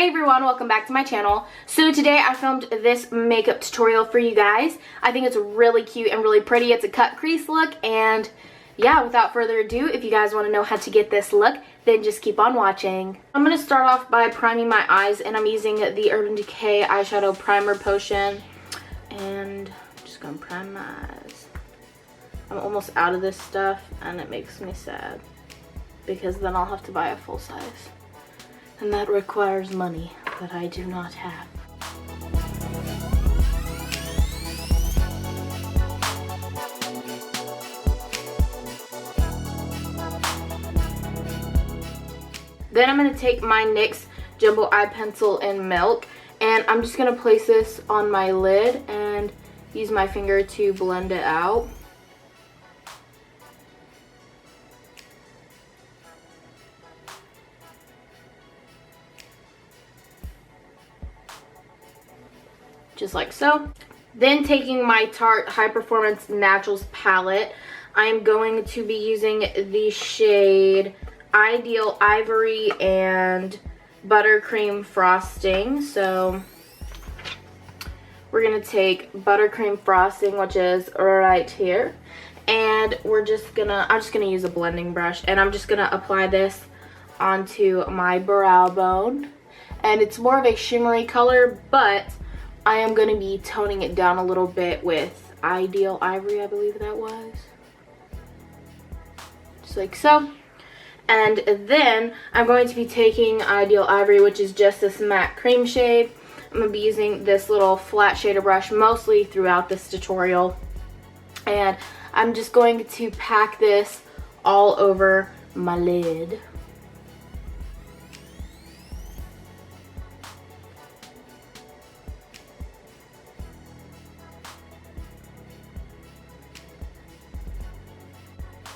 Hey everyone, welcome back to my channel. So today I filmed this makeup tutorial for you guys. I think it's really cute and really pretty. It's a cut crease look, and yeah, without further ado, if you guys want to know how to get this look, then just keep on watching. I'm going to start off by priming my eyes, and I'm using the Urban Decay eyeshadow primer potion, and I'm just going to prime my eyes. I'm almost out of this stuff and it makes me sad because then I'll have to buy a full size. And that requires money that I do not have. Then I'm going to take my NYX Jumbo Eye Pencil in Milk, and I'm just going to place this on my lid and use my finger to blend it out. Just like so. Then taking my Tarte High Performance Naturals palette, I'm going to be using the shade Ideal Ivory and Buttercream Frosting. So we're going to take Buttercream Frosting, which is right here, and I'm just going to use a blending brush, and I'm just going to apply this onto my brow bone. And it's more of a shimmery color, but I am going to be toning it down a little bit with Ideal Ivory, I believe that was. Just like so. And then I'm going to be taking Ideal Ivory, which is just this matte cream shade. I'm going to be using this little flat shader brush mostly throughout this tutorial. And I'm just going to pack this all over my lid.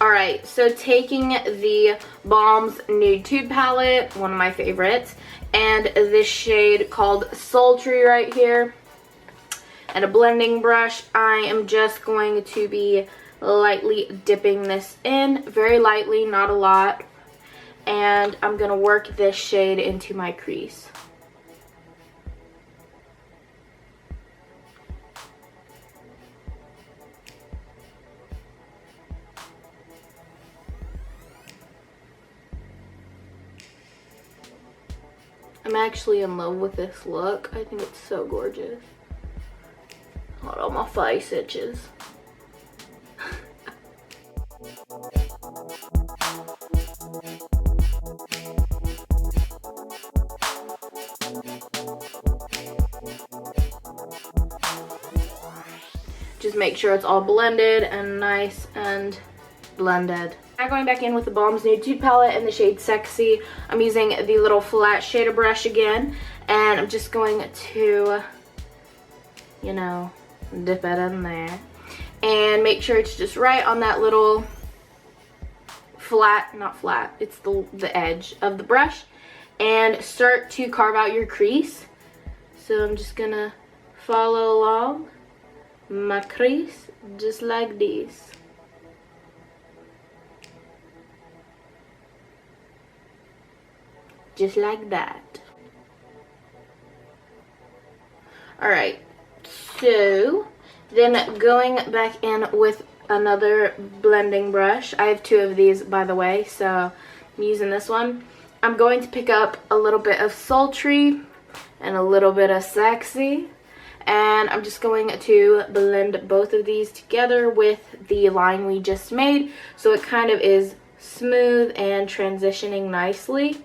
Alright, so taking the Balm's Nude Tude palette, one of my favorites, and this shade called Sultry right here, and a blending brush, I am just going to be lightly dipping this in, very lightly, not a lot, and I'm going to work this shade into my crease. I'm actually in love with this look. I think it's so gorgeous. Hold on, my face itches. Just make sure it's all blended and nice and blended. Now going back in with the Balm's Nude Tude palette in the shade Sexy. I'm using the little flat shader brush again, and I'm just going to, you know, dip it in there. And make sure it's just right on that little flat, not flat, it's the edge of the brush. And start to carve out your crease. So I'm just gonna follow along my crease just like this. Just like that. Alright, so then going back in with another blending brush. I have two of these, by the way, so I'm using this one. I'm going to pick up a little bit of Sultry and a little bit of Sexy, and I'm just going to blend both of these together with the line we just made, so it kind of is smooth and transitioning nicely.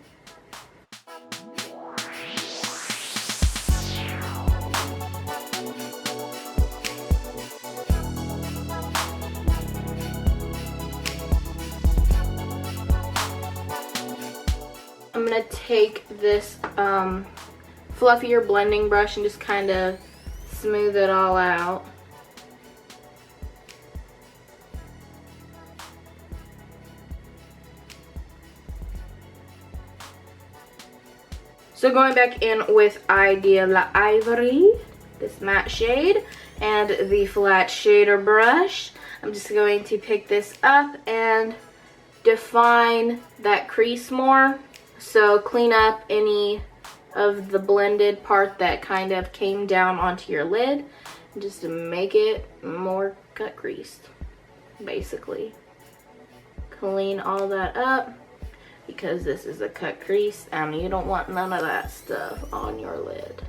I'm going to take this fluffier blending brush and just kind of smooth it all out. So going back in with Ideal Ivory, this matte shade, and the flat shader brush, I'm just going to pick this up and define that crease more. So clean up any of the blended part that kind of came down onto your lid, just to make it more cut creased, basically. Clean all that up because this is a cut crease and you don't want none of that stuff on your lid.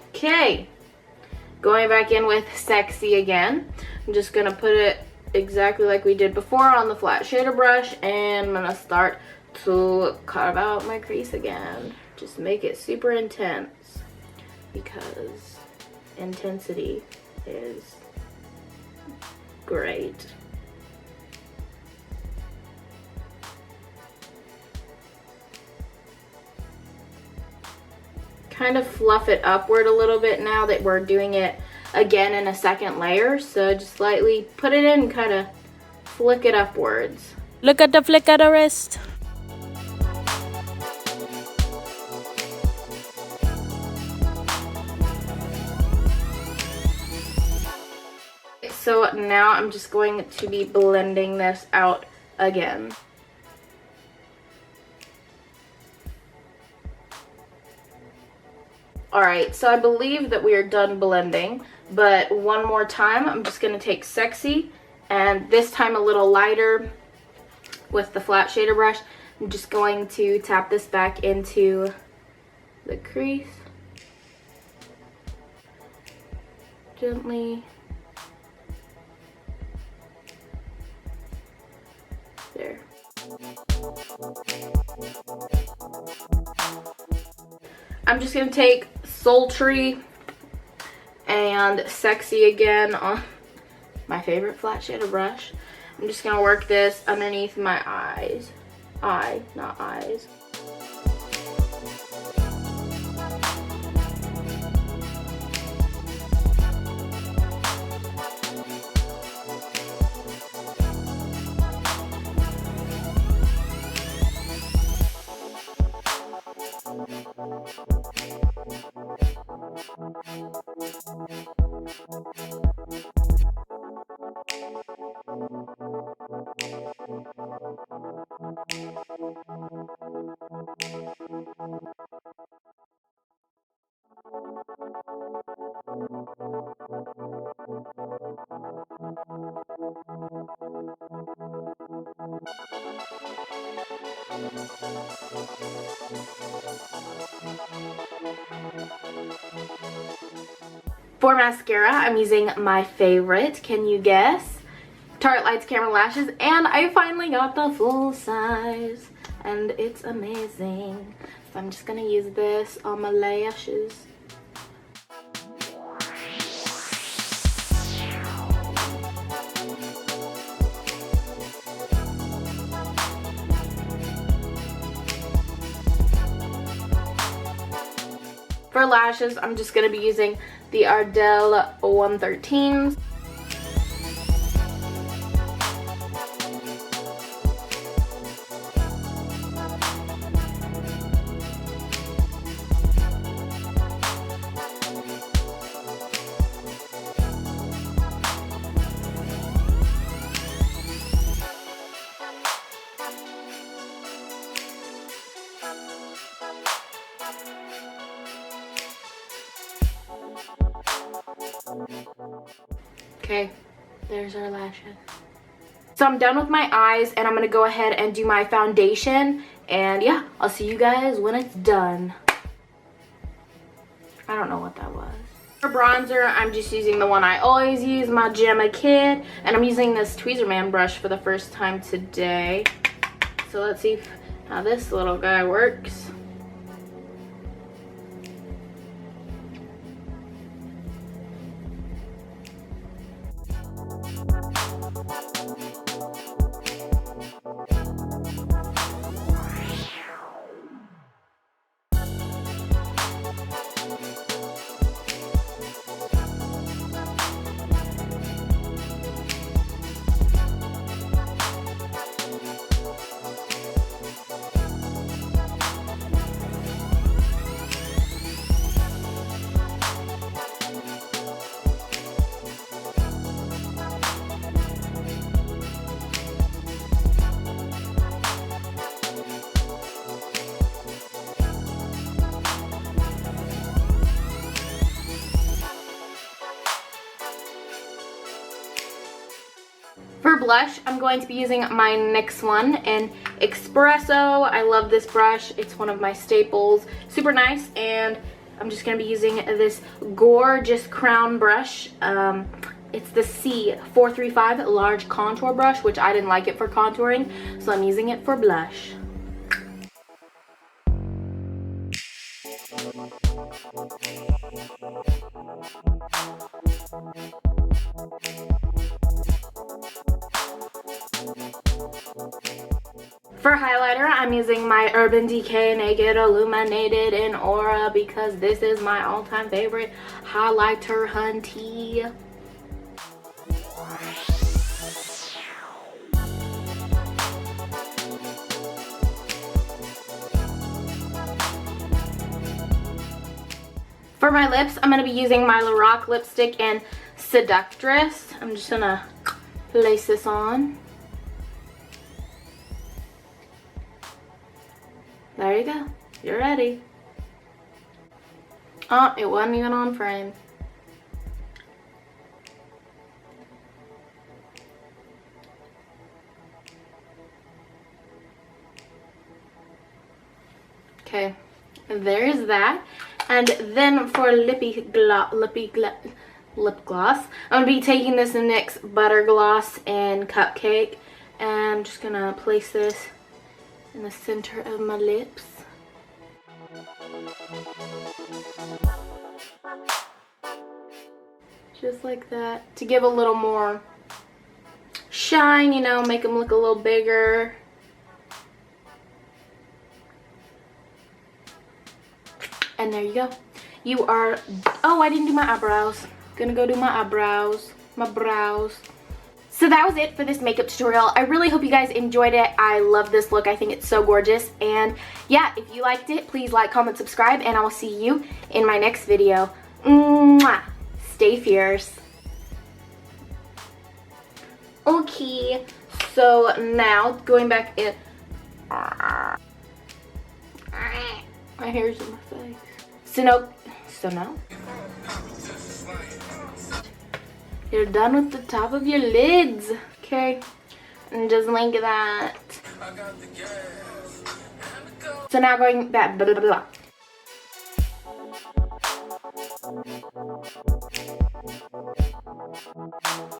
Okay, going back in with Sexy again. I'm just gonna put it exactly like we did before on the flat shader brush, and I'm gonna start to carve out my crease again. Just make it super intense because intensity is great. Kind of fluff it upward a little bit now that we're doing it again in a second layer. So just lightly put it in and kind of flick it upwards. Look at the flick of the wrist. So now I'm just going to be blending this out again. Alright, so I believe that we are done blending, but one more time I'm just going to take Sexy, and this time a little lighter with the flat shader brush. I'm just going to tap this back into the crease. Gently. There. I'm just going to take Sultry and Sexy again on my favorite flat shader brush. I'm just going to work this underneath my eyes. Not eyes. For mascara, I'm using my favorite, can you guess? Tarte Lights Camera Lashes, and I finally got the full size, and it's amazing. So I'm just gonna use this on my lashes. For lashes, I'm just going to be using the Ardell 113s. Okay, there's our lashes. So I'm done with my eyes, and I'm going to go ahead and do my foundation. And yeah, I'll see you guys when it's done. I don't know what that was. For bronzer, I'm just using the one I always use, my Gemma Kid. And I'm using this Tweezerman brush for the first time today. So let's see how this little guy works. For blush, I'm going to be using my NYX one in Espresso. I love this brush. It's one of my staples. Super nice. And I'm just going to be using this gorgeous crown brush. It's the C435 large contour brush, which I didn't like it for contouring, so I'm using it for blush. For highlighter, I'm using my Urban Decay Naked Illuminated in Aura because this is my all-time favorite highlighter, hunty. For my lips, I'm going to be using my Lorac lipstick in Seductress. I'm just going to place this on. There you go. You're ready. Oh, it wasn't even on frame. Okay, there's that. And then for lip gloss, I'm going to be taking this NYX Butter Gloss in Cupcake. And I'm just going to place this in the center of my lips. Just like that. To give a little more shine, you know, make them look a little bigger. And there you go. You are, oh, I didn't do my eyebrows. Gonna go do my eyebrows, my brows. So that was it for this makeup tutorial. I really hope you guys enjoyed it. I love this look. I think it's so gorgeous. And yeah, if you liked it, please like, comment, subscribe, and I will see you in my next video. Mwah! Stay fierce. Okay, so now going back in. My hair's in my face. So now you're done with the top of your lids. Okay, and just like that. So now going back, blah, blah, blah.